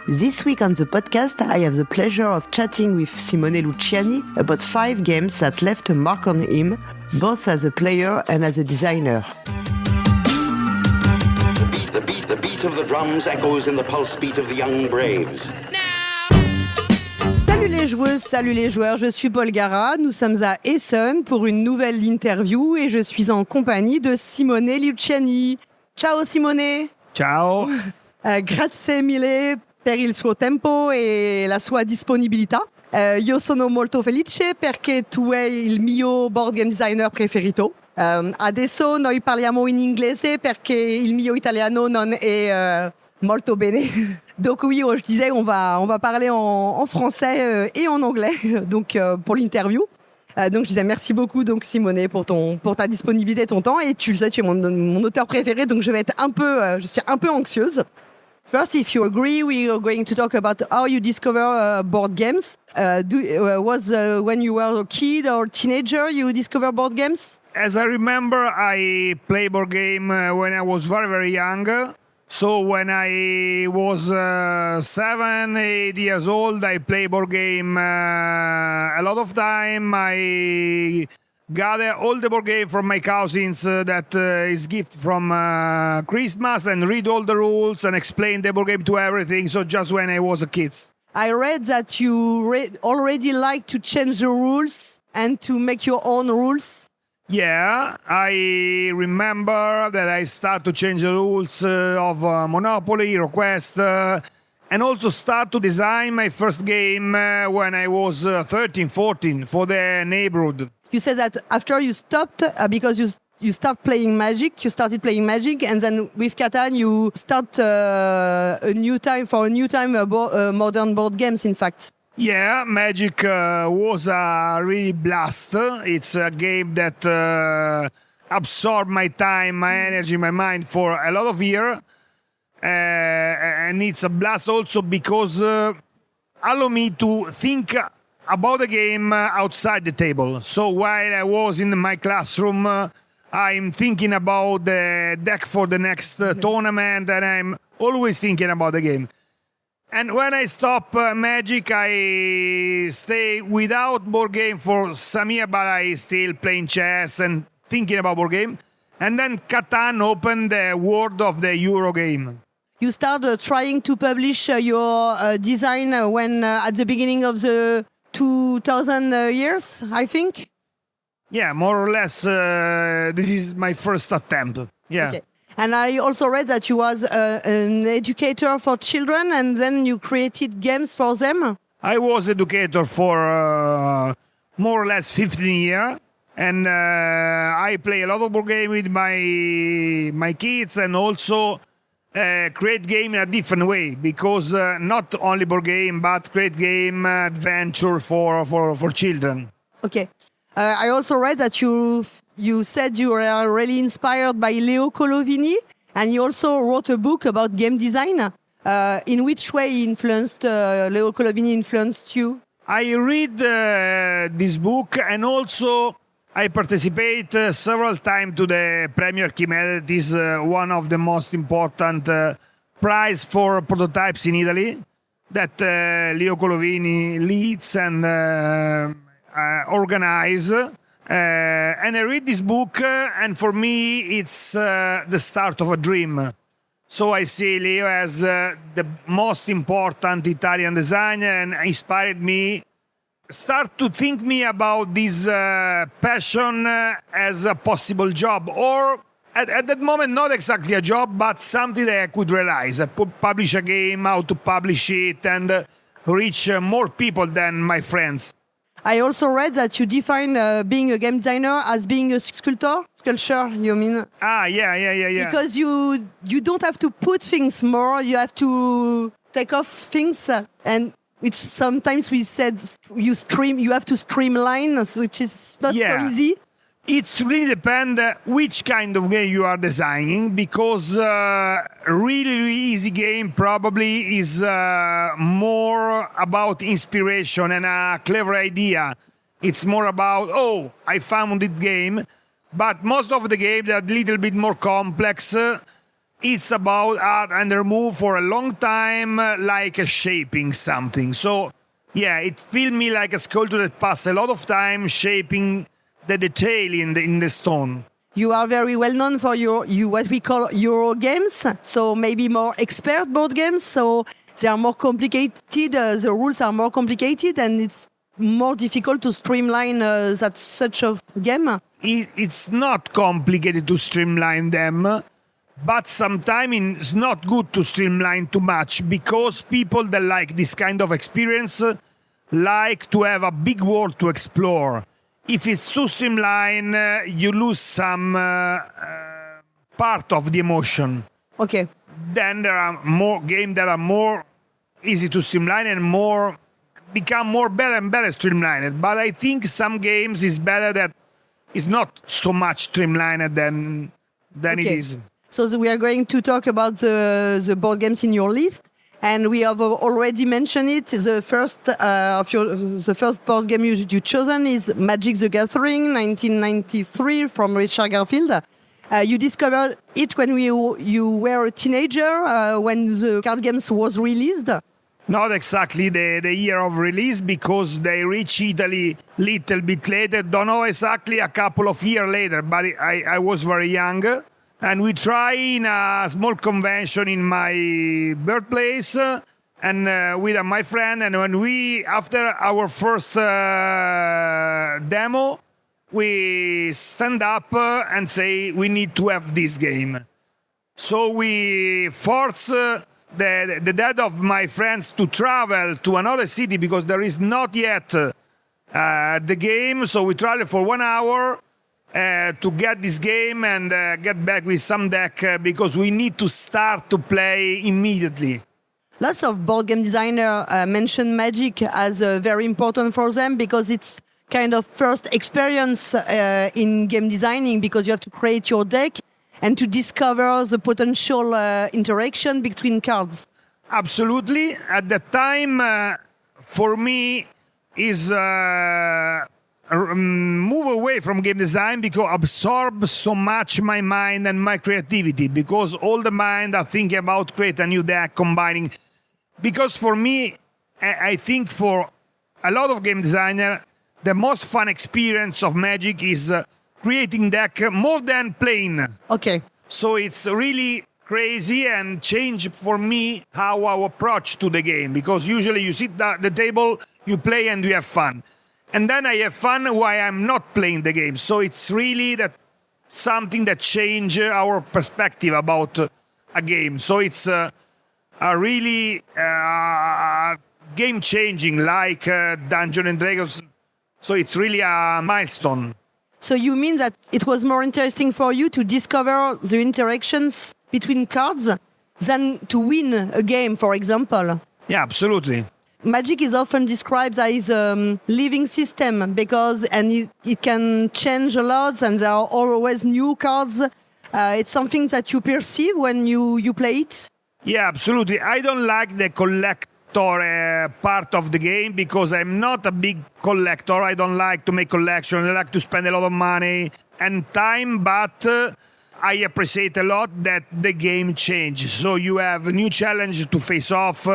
This week on the podcast, I have the pleasure of chatting with Simone Luciani about 5 games that left a mark on him, both as a player and as a designer. The beat of the drums echoes in the pulse beat of the young braves. Salut les joueuses, salut les joueurs, je suis Paul Gara, nous sommes à Essen pour une nouvelle interview et je suis en compagnie de Simone Luciani. Ciao Simone! Ciao! Grazie mille per il suo tempo e la sua disponibilità. Io sono molto felice perché tu sei il mio board game designer preferito. Adesso noi parliamo in inglese perché il mio italiano non è molto bene. Donc oui, je disais, on va parler en français et en anglais donc, pour l'interview. Donc je disais merci beaucoup donc Simone pour ta disponibilité et ton temps. Et tu le sais, tu es mon auteur préféré, donc je suis un peu anxieuse. First, if you agree, we are going to talk about how you discover board games. Was when you were a kid or teenager you discover board games? As I remember, I played board game when I was very, very young. So when I was 7, 8 years old, I played board game a lot of time. I gather all the board game from my cousins that is gift from Christmas and read all the rules and explain the board game to everything. So just when I was a kid. I read that you already like to change the rules and to make your own rules. Yeah, I remember that I start to change the rules of Monopoly, HeroQuest, and also start to design my first game when I was 13, 14 for the neighborhood. You said that after you stopped because you started playing Magic, and then with Catan you start a new time modern board games, in fact. Yeah, Magic was a really blast. It's a game that absorbed my time, my energy, my mind for a lot of years. And it's a blast also because allow me to think about the game outside the table. So while I was in my classroom, I'm thinking about the deck for the next tournament, and I'm always thinking about the game. And when I stop Magic, I stay without board game for some years, but I still playing chess and thinking about board game. And then Catan opened the world of the Euro game. You started trying to publish your design when at the beginning of the 2000 years, I think? Yeah, more or less, this is my first attempt. Yeah. Okay. And I also read that you was an educator for children, and then you created games for them. I was educator for more or less 15 years, and I play a lot of board game with my kids, and also create game in a different way, because not only board game, but create game adventure for children. Okay. I also read that you said you were really inspired by Leo Colovini, and you also wrote a book about game design. In which way Leo Colovini influenced you? I read this book, and also I participate several times to the Premier Chimera. It is one of the most important prize for prototypes in Italy that Leo Colovini leads and organize. And I read this book, and for me, it's the start of a dream. So I see Leo as the most important Italian designer, and inspired me start to think me about this passion as a possible job, or at that moment not exactly a job, but something that I could realize. I could publish a game, how to publish it, and reach more people than my friends. I also read that you define being a game designer as being a sculptor, you mean? Yeah. Because you don't have to put things more, you have to take off things, and which sometimes we said you have to streamline, which is not so easy. It's really depend which kind of game you are designing, because really easy game probably is more about inspiration and a clever idea. It's more about, I found it game. But most of the games are a little bit more complex. it's about add and remove for a long time, like a shaping something. So, yeah, it feels me like a sculptor that passes a lot of time shaping the detail in the stone. You are very well known for your what we call Euro games, so maybe more expert board games. So they are more complicated. The rules are more complicated, and it's more difficult to streamline that such a game. It's not complicated to streamline them, but sometimes it's not good to streamline too much because people that like this kind of experience like to have a big world to explore. If it's too streamlined, you lose some part of the emotion. Okay. Then there are more games that are more easy to streamline and become more better and better streamlined. But I think some games is better that it's not so much streamlined than it is. So we are going to talk about the board games in your list. And we have already mentioned it. The first board game you chosen is Magic the Gathering, 1993, from Richard Garfield. You discovered it when you were a teenager, when the card games was released. Not exactly the year of release because they reached Italy little bit later. Don't know exactly, a couple of years later, but I was very young. And we try in a small convention in my birthplace and with my friend. And when after our first demo, we stand up and say, we need to have this game. So we force the dad of my friends to travel to another city because there is not yet the game. So we travel for 1 hour. To get this game and get back with some deck because we need to start to play immediately. Lots of board game designers mention Magic as very important for them because it's kind of first experience in game designing because you have to create your deck and to discover the potential interaction between cards. Absolutely. At that time, for me, is move away from game design because absorb so much my mind and my creativity because all the mind are thinking about create a new deck combining. Because for me, I think for a lot of game designer, the most fun experience of Magic is creating deck more than playing. Okay. So it's really crazy and change for me how I approach to the game because usually you sit at the table, you play and you have fun. And then I have fun while I'm not playing the game. So it's really something that changes our perspective about a game. So it's a really game-changing, like Dungeons and Dragons. So it's really a milestone. So you mean that it was more interesting for you to discover the interactions between cards than to win a game, for example? Yeah, absolutely. Magic is often described as a living system because it can change a lot and there are always new cards. It's something that you perceive when you play it? Yeah, absolutely. I don't like the collector part of the game because I'm not a big collector. I don't like to make collections. I like to spend a lot of money and time, but I appreciate a lot that the game changes. So you have a new challenge to face off.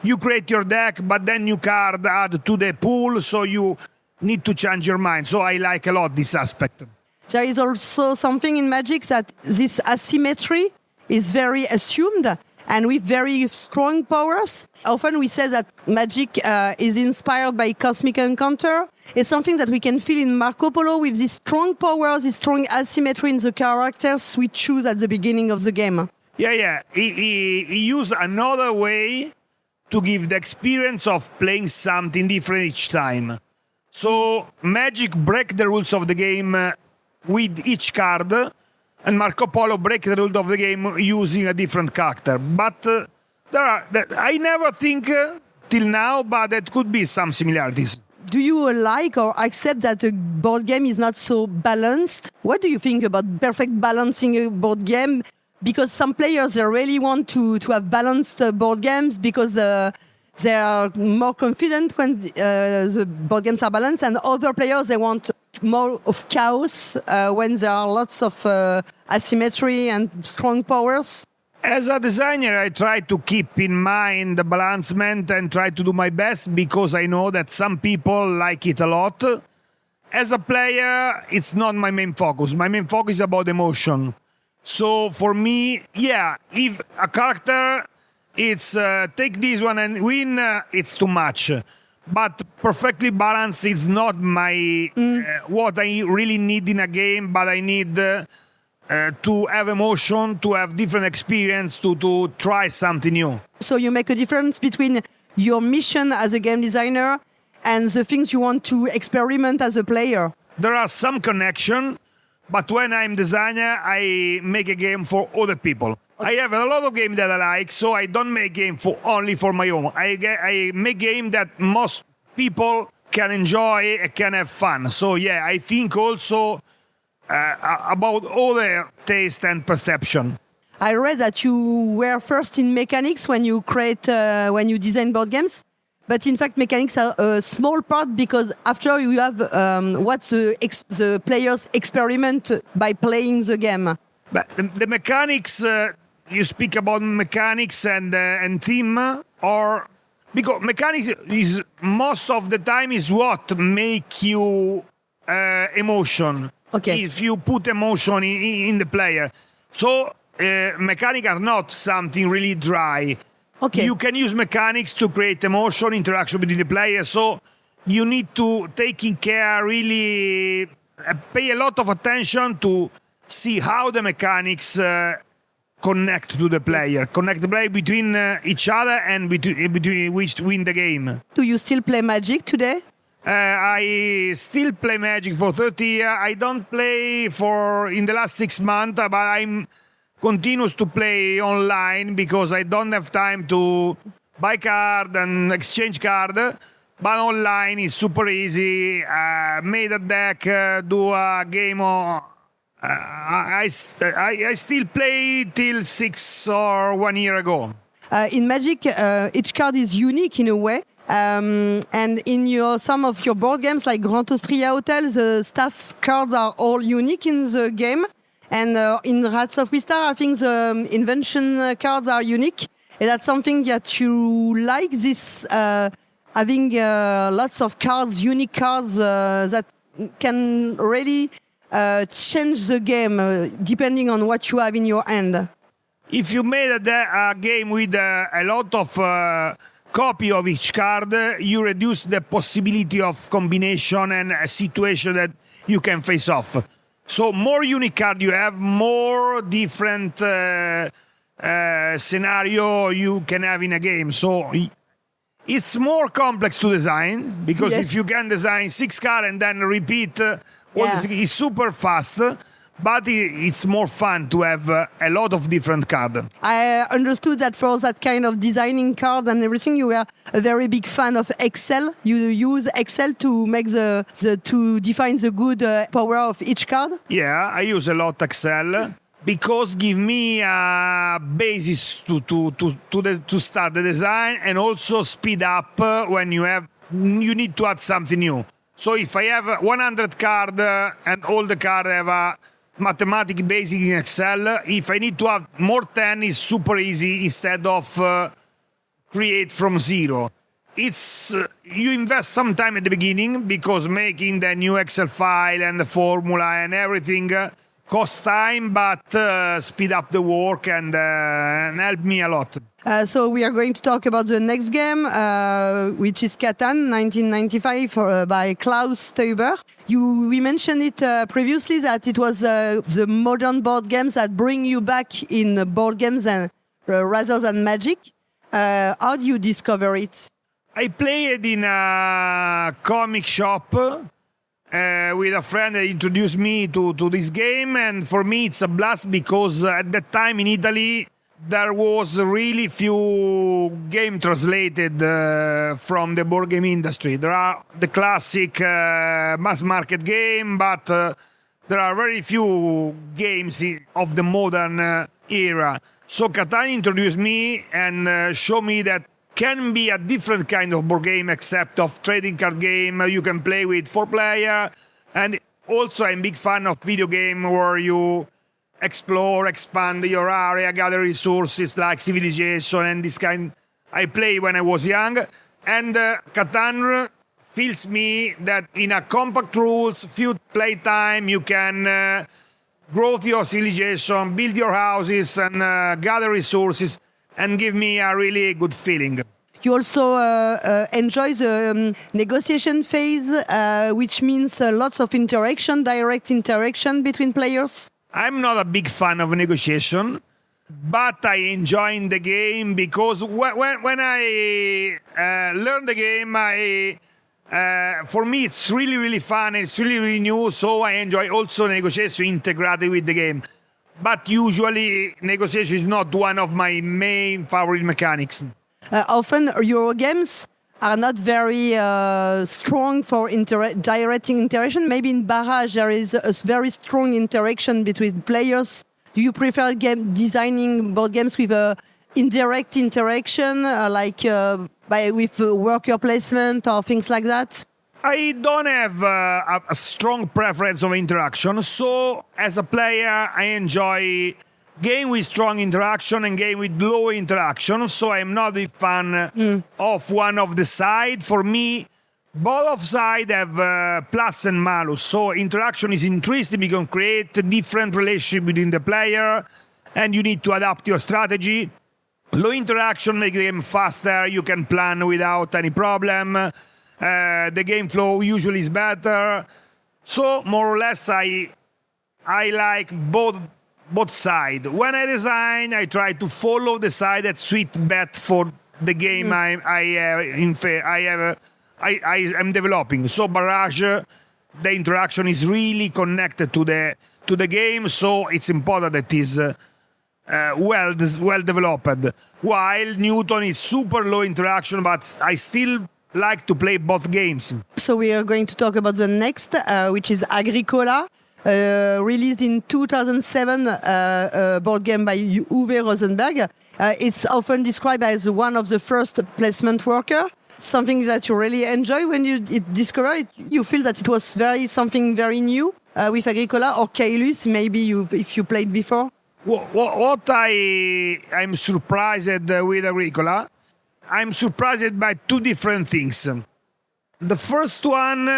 You create your deck, but then new card add to the pool, so you need to change your mind. So I like a lot this aspect. There is also something in Magic that this asymmetry is very assumed and with very strong powers. Often we say that Magic is inspired by Cosmic Encounter. It's something that we can feel in Marco Polo with these strong powers, this strong asymmetry in the characters we choose at the beginning of the game. Yeah. He used another way to give the experience of playing something different each time. So Magic break the rules of the game with each card, and Marco Polo break the rules of the game using a different character. But I never think till now, but there could be some similarities. Do you like or accept that a board game is not so balanced? What do you think about perfect balancing a board game? Because some players they really want to have balanced board games because they are more confident when the board games are balanced, and other players they want more of chaos when there are lots of asymmetry and strong powers. As a designer, I try to keep in mind the balancement and try to do my best because I know that some people like it a lot. As a player, it's not my main focus. My main focus is about emotion. So for me, if a character, it's take this one and win, it's too much. But perfectly balanced is not my what I really need in a game, but I need to have emotion, to have different experience, to try something new. So you make a difference between your mission as a game designer and the things you want to experiment as a player. There are some connection, but when I'm designer, I make a game for other people. I have a lot of games that I like, so I don't make game only for my own. I make game that most people can enjoy and can have fun. So I think also about other taste and perception. I read that you were first in mechanics when you design board games. But in fact, mechanics are a small part because after you have what the players experiment by playing the game. But the mechanics, you speak about mechanics and theme, or because mechanics is most of the time is what make you emotion. Okay. If you put emotion in the player, so mechanics are not something really dry. Okay. You can use mechanics to create emotion, interaction between the players. So you need to taking care, really pay a lot of attention to see how the mechanics connect to the player, connect the player between each other and between which win the game. Do you still play Magic today? I still play Magic for 30 years. I don't play in the last 6 months, but I'm continues to play online because I don't have time to buy card and exchange card. But online is super easy. Made a deck, do a game. I still play till 6 or 1 year ago. In Magic, each card is unique in a way. And in some of your board games, like Austria Hotel, the staff cards are all unique in the game. And in Rats of Wistar, I think the invention cards are unique. And that's something that you like, this having lots of cards, unique cards that can really change the game depending on what you have in your hand. If you made a game with a lot of copy of each card, you reduce the possibility of combination and a situation that you can face off. So more unique card you have, more different scenario you can have in a game. So it's more complex to design because if you can design 6 cards and then repeat, it's super fast. But it's more fun to have a lot of different cards. I understood that for that kind of designing card and everything, you were a very big fan of Excel. You use Excel to make to define the good power of each card. Yeah, I use a lot Excel because give me a basis to start the design and also speed up when you need to add something new. So if I have 100 cards and all the cards have a mathematical basic in Excel, if I need to have more 10, it's super easy instead of create from zero. It's you invest some time at the beginning because making the new Excel file and the formula and everything costs time, but speed up the work and help me a lot. So we are going to talk about the next game, which is Catan 1995 by Klaus Teuber. We mentioned it previously that it was the modern board games that bring you back in board games and rather than Magic. How do you discover it? I played in a comic shop with a friend that introduced me to this game, and for me it's a blast because at that time in Italy there was really few game translated from the board game industry. There are the classic mass market game, but there are very few games of the modern era. So Catan introduced me and showed me that can be a different kind of board game except of trading card game. You can play with 4 players, and also I'm a big fan of video game where you explore, expand your area, gather resources like civilization and this kind. I played when I was young, and Catan feels me that in a compact rules, few playtime, you can grow your civilization, build your houses, and gather resources, and give me a really good feeling. You also enjoy the negotiation phase, which means lots of interaction, direct interaction between players. I'm not a big fan of negotiation, but I enjoy in the game because when I learn the game, for me it's really fun. It's really new, so I enjoy also negotiation integrated with the game. But usually negotiation is not one of my main favorite mechanics. Often Euro games are not very strong for direct interaction. Maybe in Barrage there is a very strong interaction between players. Do you prefer designing board games with indirect interaction, with worker placement or things like that? I don't have a strong preference of interaction, so as a player I enjoy game with strong interaction and game with low interaction, so I'm not a fan of one of the side. For me, both of sides have plus and malus, so interaction is interesting. You can create a different relationship between the player and you need to adapt your strategy. Low interaction makes the game faster, you can plan without any problem. The game flow usually is better. So more or less I like both sides. When I design, I try to follow the side that suit best for the game I am developing. So Barrage, the interaction is really connected to the game, so it's important that it is well developed. While Newton is super low interaction, but I still like to play both games. So we are going to talk about the next, which is Agricola, released in 2007, a board game by Uwe Rosenberg. It's often described as one of the first placement worker. Something that you really enjoy when you discover it. You feel that it was something very new with Agricola, or Caylus, maybe if you played before. What I'm surprised with Agricola, I'm surprised by two different things. The first one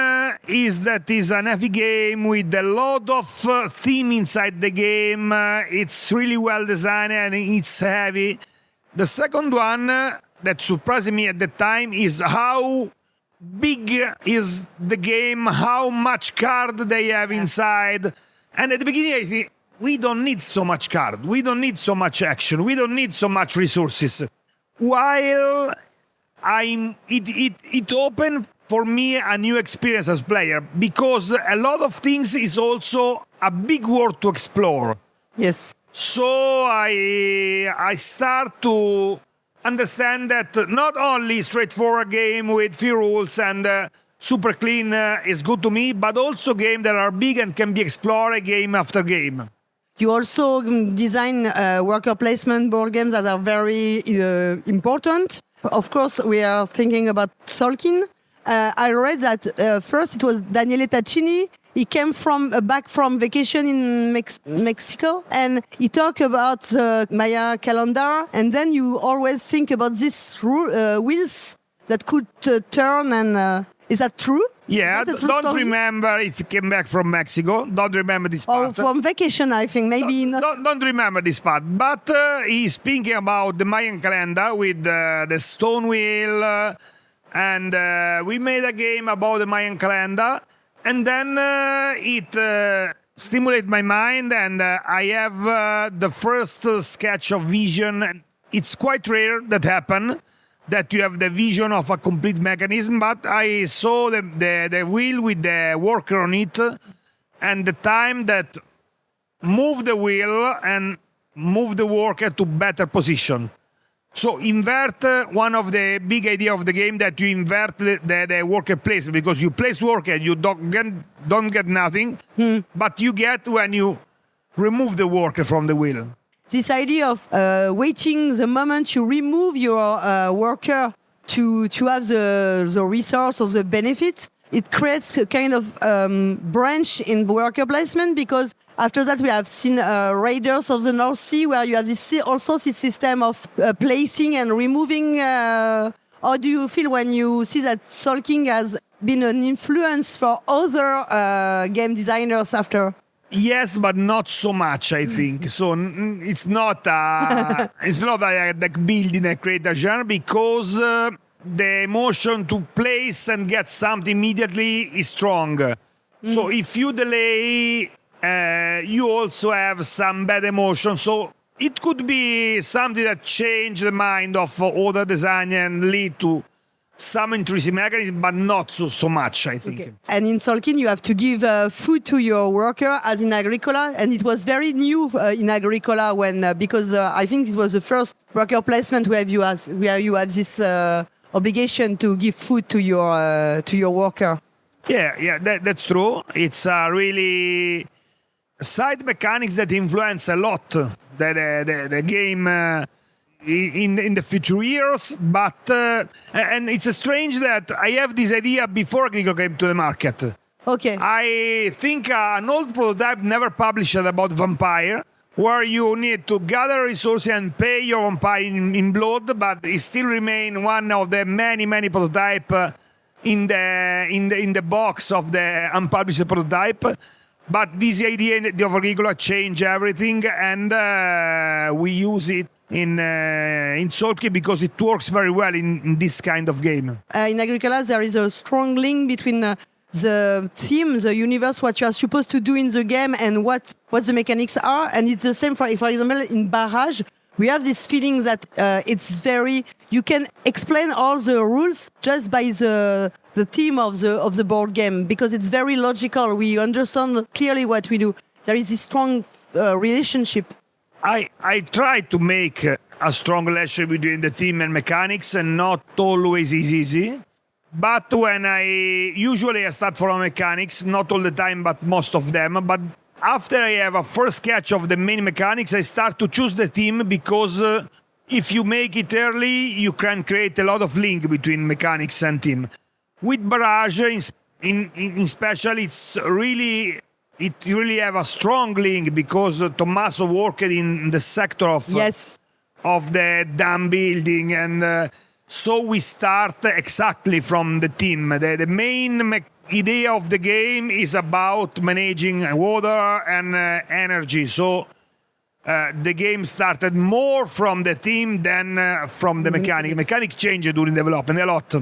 is that it's an heavy game with a lot of theme inside the game. It's really well designed and it's heavy. The second one that surprised me at the time is how big is the game, how much card they have inside. And at the beginning I think, we don't need so much card, we don't need so much action, we don't need so much resources. While it opened for me a new experience as player, because a lot of things is also a big world to explore. Yes. So I start to understand that not only straightforward game with few rules and super clean is good to me, but also games that are big and can be explored game after game. You also design worker placement board games that are very important. Of course, we are thinking about Tzolkin. I read that first it was Daniele Taccini. He came back from vacation in Mexico, and he talked about the Maya calendar. And then you always think about these wheels that could turn. And is that true? Yeah, don't remember if you came back from Mexico. Don't remember this part. Oh, from vacation, I think. Maybe not. Don't remember this part. But he's thinking about the Mayan calendar with the stone wheel. And we made a game about the Mayan calendar. And then it stimulated my mind. And I have the first sketch of vision. And it's quite rare that happen, that you have the vision of a complete mechanism, but I saw the wheel with the worker on it, and the time that move the wheel and move the worker to better position. So invert one of the big idea of the game, that you invert the worker place, because you place worker, you don't get nothing, but you get when you remove the worker from the wheel. This idea of waiting the moment you remove your worker to have the resource or the benefit, it creates a kind of branch in worker placement, because After that, we have seen Raiders of the North Sea, where you have this system of placing and removing. How do you feel when you see that Tzolkin has been an influence for other game designers after? Yes, but not so much, I think. So it's not like building a create a genre, because the emotion to place and get something immediately is strong. So if you delay, you also have some bad emotion. So it could be something that change the mind of other design and lead to some intrinsic mechanism, but not so much, I think. Okay. And in Tzolkin, you have to give food to your worker, as in Agricola, and it was very new in Agricola because I think it was the first worker placement where you have this obligation to give food to your worker. Yeah, that's true. It's really side mechanics that influence a lot the game in the future years. But and it's strange that I have this idea before Agricola came to the market. Okay. I think an old prototype never published about vampire, where you need to gather resources and pay your vampire in blood, but it still remains one of the many prototype in the box of the unpublished prototype. But this idea of Agricola changed everything, and we use it in Tzolkin because it works very well in this kind of game. In Agricola, there is a strong link between the theme, the universe, what you are supposed to do in the game, and what the mechanics are. And it's the same, for example, in Barrage. We have this feeling that it's very. You can explain all the rules just by the theme of the board game, because it's very logical. We understand clearly what we do. There is this strong relationship. I try to make a strong relationship between the theme and mechanics, and not always is easy. But when I start from mechanics, not all the time, but most of them. But after I have a first sketch of the main mechanics, I start to choose the theme, because if you make it early, you can create a lot of link between mechanics and theme. With Barrage, in special, it really have a strong link, because Tommaso worked in the sector of the dam building, and so we start exactly from the theme. The main idea of the game is about managing water and energy. So the game started more from the theme than from the mechanic. Mechanic changed during development a lot.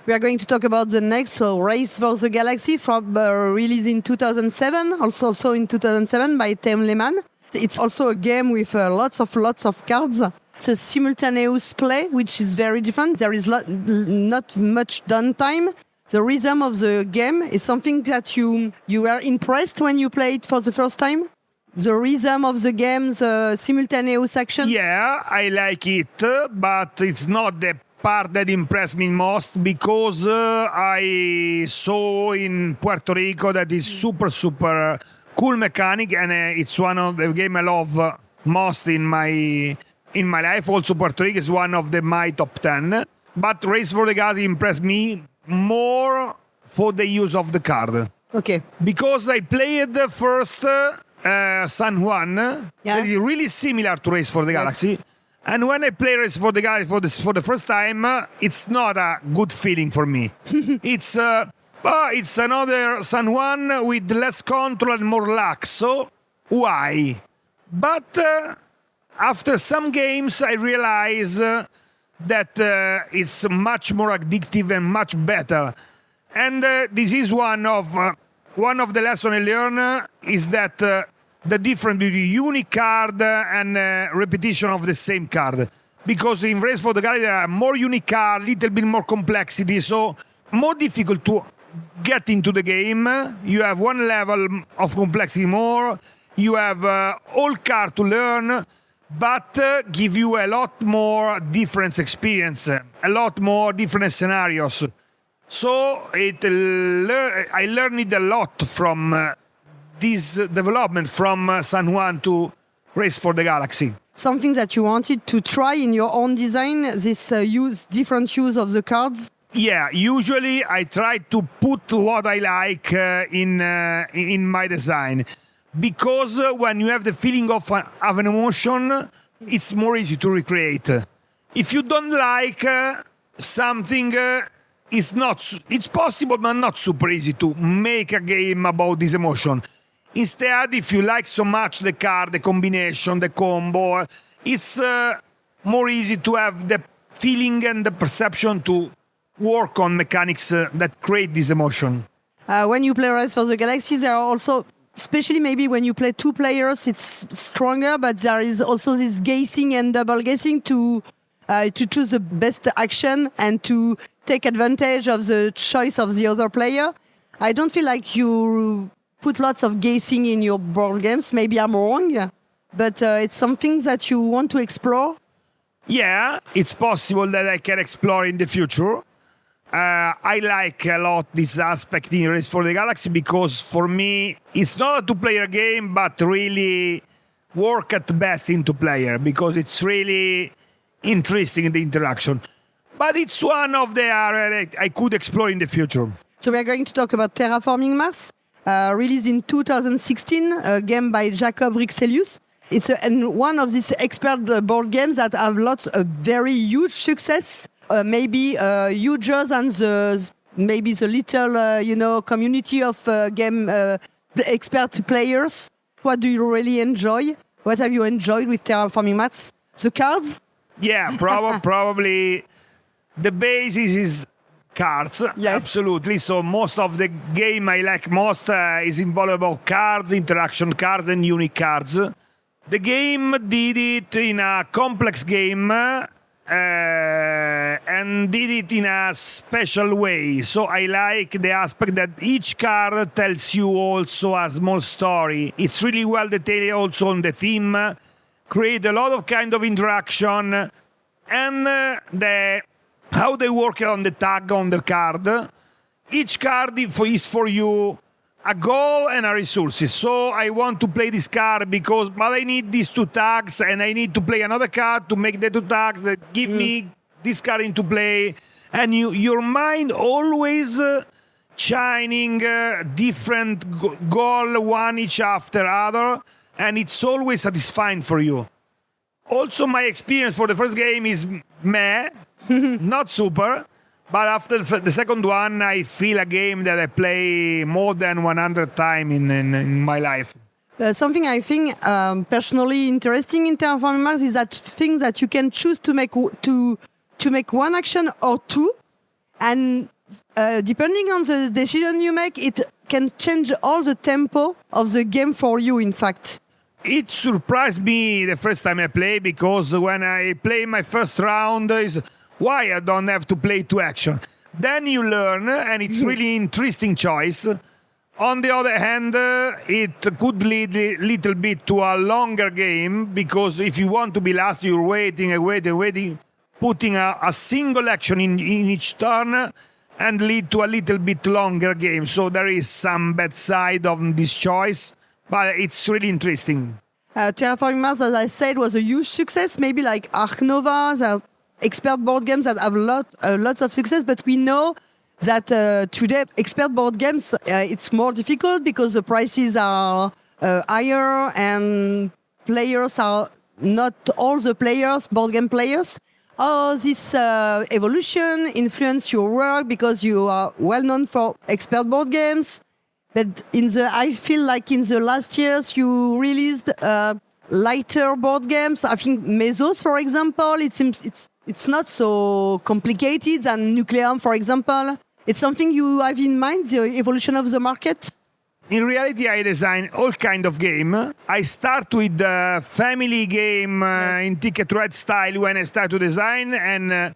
We are going to talk about the next Race for the Galaxy, from release in 2007, also in 2007 by Tim Lehman. It's also a game with lots of cards. It's a simultaneous play, which is very different. There is not much downtime. The rhythm of the game is something that you were impressed when you played for the first time? The rhythm of the game, the simultaneous action? Yeah, I like it, but it's not the part that impressed me most, because I saw in Puerto Rico that is super cool mechanic, and it's one of the game I love most in my life. Also, Puerto Rico is one of my top 10. But Race for the Galaxy impressed me more for the use of the card. Okay. Because I played first San Juan, that is really similar to Race for the Galaxy. And when I play Race for the Galaxy for the first time, it's not a good feeling for me. It's another San Juan with less control and more luck. So why? But after some games, I realize that it's much more addictive and much better. And this is one of the lessons I learned, is that the difference between unique card and repetition of the same card. Because in Race for the Galaxy, there are more unique cards, little bit more complexity, so more difficult to get into the game. You have one level of complexity more. You have all cards to learn, but give you a lot more different experience, a lot more different scenarios. So I learned it a lot from this development from San Juan to Race for the Galaxy. Something that you wanted to try in your own design, this different use of the cards? Yeah, usually I try to put what I like in my design. because when you have the feeling of an emotion, it's more easy to recreate. If you don't like something, it's possible, but not super easy to make a game about this emotion. Instead, if you like so much the card, the combination, the combo, it's more easy to have the feeling and the perception to work on mechanics that create this emotion. When you play Race for the Galaxy, there are also, especially maybe when you play 2 players, it's stronger, but there is also this guessing and double guessing to choose the best action and to take advantage of the choice of the other player. I don't feel like you put lots of guessing in your board games. Maybe I'm wrong, but it's something that you want to explore. Yeah, it's possible that I can explore in the future. I like a lot this aspect in Race for the Galaxy because for me it's not a 2-player game, but really work at best in 2-player because it's really interesting in the interaction. But it's one of the areas I could explore in the future. So we are going to talk about Terraforming Mars, released in 2016, a game by Jacob Rixelius. It's one of these expert board games that have lots of very huge success. Maybe huger than the little community of game expert players. What do you really enjoy? What have you enjoyed with Terraforming Mars? The cards? Yeah, probably the basis is cards. Yes. Absolutely. So most of the game I like most is involved about cards, interaction cards, and unique cards. The game did it in a complex game. And did it in a special way. So I like the aspect that each card tells you also a small story. It's really well detailed also on the theme, create a lot of kind of interaction, and how they work on the tag on the card. Each card is for you a goal and a resources. So I want to play this card but I need these 2 tags and I need to play another card to make the 2 tags that give me this card into play. And your mind always shining different goal, one each after other, and it's always satisfying for you. Also, my experience for the first game is meh, not super. But after the second one, I feel a game that I play more than 100 times in my life. Something I think personally interesting in Terraforming Mars is that things that you can choose to make one action or 2, and depending on the decision you make, it can change all the tempo of the game for you. In fact, it surprised me the first time I play because when I play my first round is why I don't have to play 2 action. Then you learn, and it's really interesting choice. On the other hand, it could lead a little bit to a longer game because if you want to be last, you're waiting, putting a single action in each turn and lead to a little bit longer game. So there is some bad side of this choice, but it's really interesting. Terraforming Mars, as I said, was a huge success. Maybe like Ark Nova, there expert board games that have lots of success, but we know that today expert board games it's more difficult because the prices are higher and players are not all the players, board game players. How this evolution influence your work because you are well known for expert board games, but I feel like in the last years you released lighter board games. I think Mesos, for example, it seems it's not so complicated than Nucleum, for example. It's something you have in mind, the evolution of the market? In reality, I design all kind of game. I start with the family game in Ticket to Ride style when I start to design, and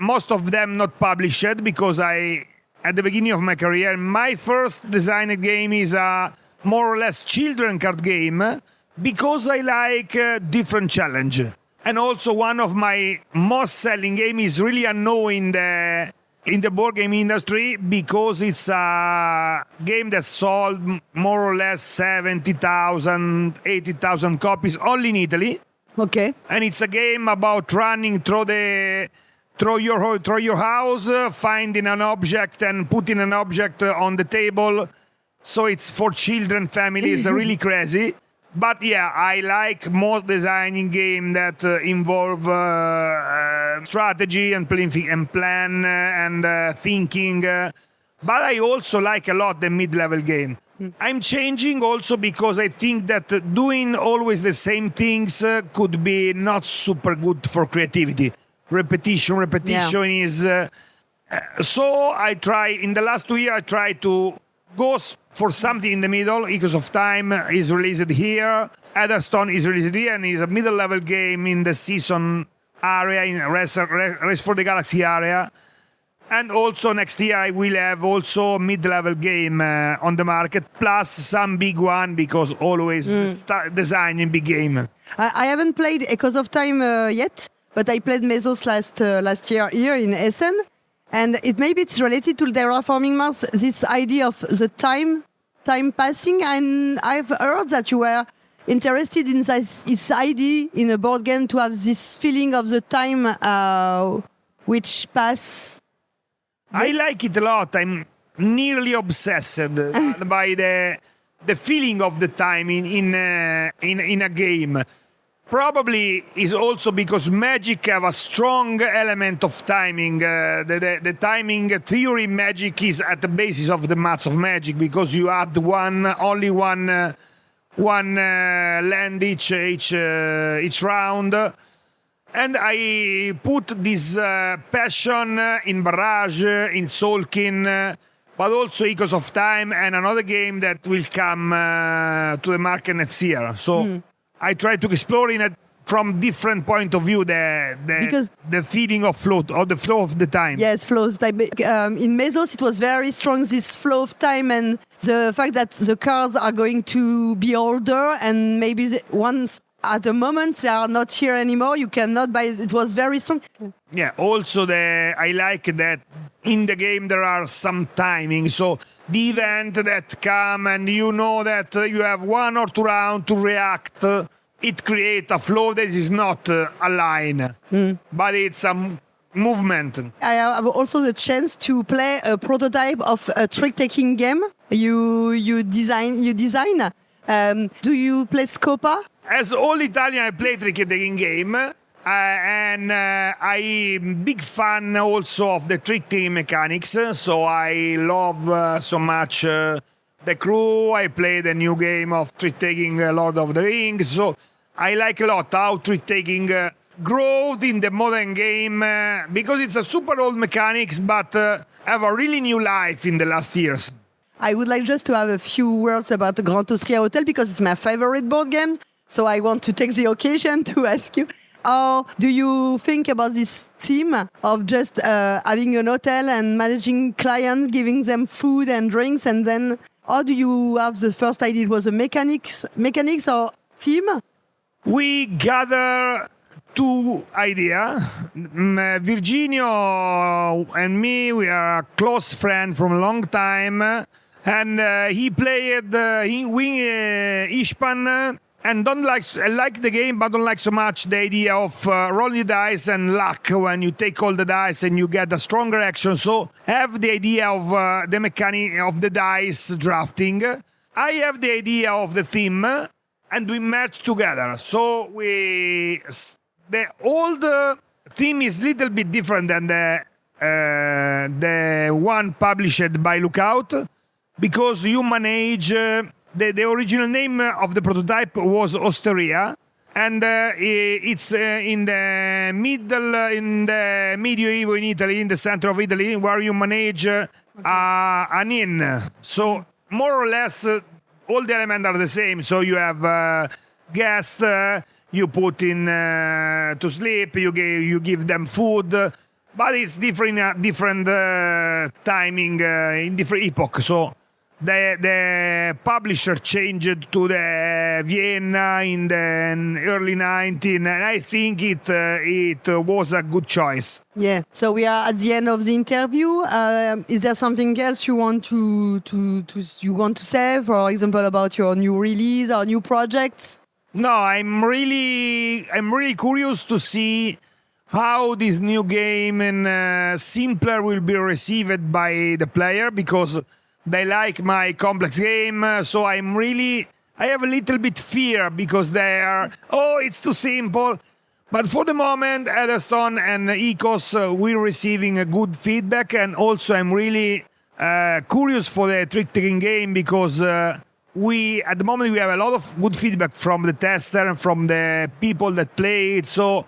most of them not published because at the beginning of my career, my first designed game is a more or less children card game because I like different challenge. And also one of my most selling game is really unknown in the board game industry because it's a game that sold more or less 70,000, 80,000 copies only in Italy. Okay. And it's a game about running through your house, finding an object and putting an object on the table. so it's for children, families, really crazy. But yeah, I like most designing game that involve strategy and plan and thinking. But I also like a lot the mid-level game. I'm changing also because I think that doing always the same things could be not super good for creativity. Repetition is... so I try, in the last 2 years, I try to go for something in the middle. Echoes of Time is released here. Adderstone is released here and is a middle-level game in the season area, in Race for the Galaxy area. And also next year I will have also a mid-level game on the market, plus some big one, because always designing big game. I haven't played Echoes of Time yet, but I played Mesos last year here in Essen. And maybe it's related to Terraforming Mars, this idea of the time passing. And I've heard that you were interested in this idea in a board game to have this feeling of the time which pass. I like it a lot. I'm nearly obsessed by the feeling of the time in a game. Probably is also because Magic have a strong element of timing. The timing theory Magic is at the basis of the maths of Magic, because you add only one land each round. And I put this passion in Barrage, in Tzolkin, but also Echoes of Time and another game that will come to the market next year. So I try to explore from different point of view the feeling of flow, or the flow of the time. Yes, flows. In Mesos, it was very strong, this flow of time, and the fact that the cards are going to be older, and maybe once at the moment they are not here anymore, you cannot buy it. It was very strong. Yeah, also I like that in the game there are some timing. So the event that come and you know that you have 1 or 2 rounds to react, it creates a flow that is not a line, but it's a movement. I have also the chance to play a prototype of a trick-taking game. You design. Do you play Scopa? As all Italian, I play trick-taking game, and I'm big fan also of the trick-taking mechanics. So I love so much the crew. I play the new game of trick-taking Lord of the Rings. So I like a lot how trick-taking growth in the modern game, because it's a super old mechanics, but have a really new life in the last years. I would like just to have a few words about the Grand Austria Hotel, because it's my favorite board game. So I want to take the occasion to ask you, how do you think about this theme of just having an hotel and managing clients, giving them food and drinks, and then how do you have the first idea? It was a mechanics or theme? We gather 2 ideas. Virginio and me, we are close friends from a long time, and he played Ishpan. And like the game, but don't like so much the idea of rolling the dice and luck when you take all the dice and you get a stronger action. So have the idea of the mechanic of the dice drafting. I have the idea of the theme, and we match together. So the old theme is a little bit different than the one published by Lookout, because you manage. The original name of the prototype was Osteria, and it's in the medieval in Italy, in the center of Italy, where you manage an inn. So more or less, all the elements are the same. So you have guests, you put in to sleep, you give them food, but it's different timing in different epoch. So. The publisher changed to the Vienna in the early 19, and I think it was a good choice. Yeah. So we are at the end of the interview. Is there something else you want to say, for example, about your new release or new projects? No, I'm really curious to see how this new game and simpler will be received by the player, because they like my complex game. So I have a little bit fear because they are, it's too simple. But for the moment, Edelstone and Ecos, we're receiving a good feedback. And also I'm really curious for the trick-taking game because at the moment we have a lot of good feedback from the tester and from the people that play it. So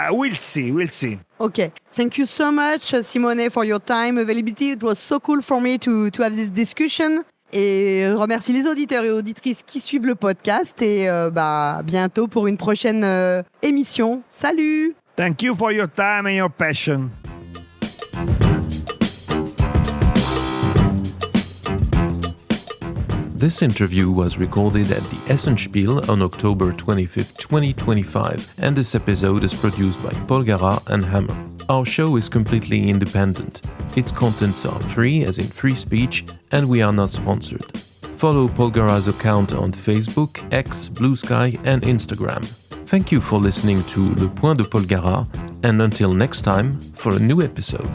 we'll see. Okay, thank you so much, Simone, for your time, availability. It was so cool for me to have this discussion. Et je remercie les auditeurs et auditrices qui suivent le podcast. Et bientôt pour une prochaine émission. Salut! Thank you for your time and your passion. This interview was recorded at the Essenspiel on October 25, 2025, and this episode is produced by Polgara and Hammer. Our show is completely independent. Its contents are free, as in free speech, and we are not sponsored. Follow Polgara's account on Facebook, X, Blue Sky, and Instagram. Thank you for listening to Le Point de Polgara, and until next time for a new episode.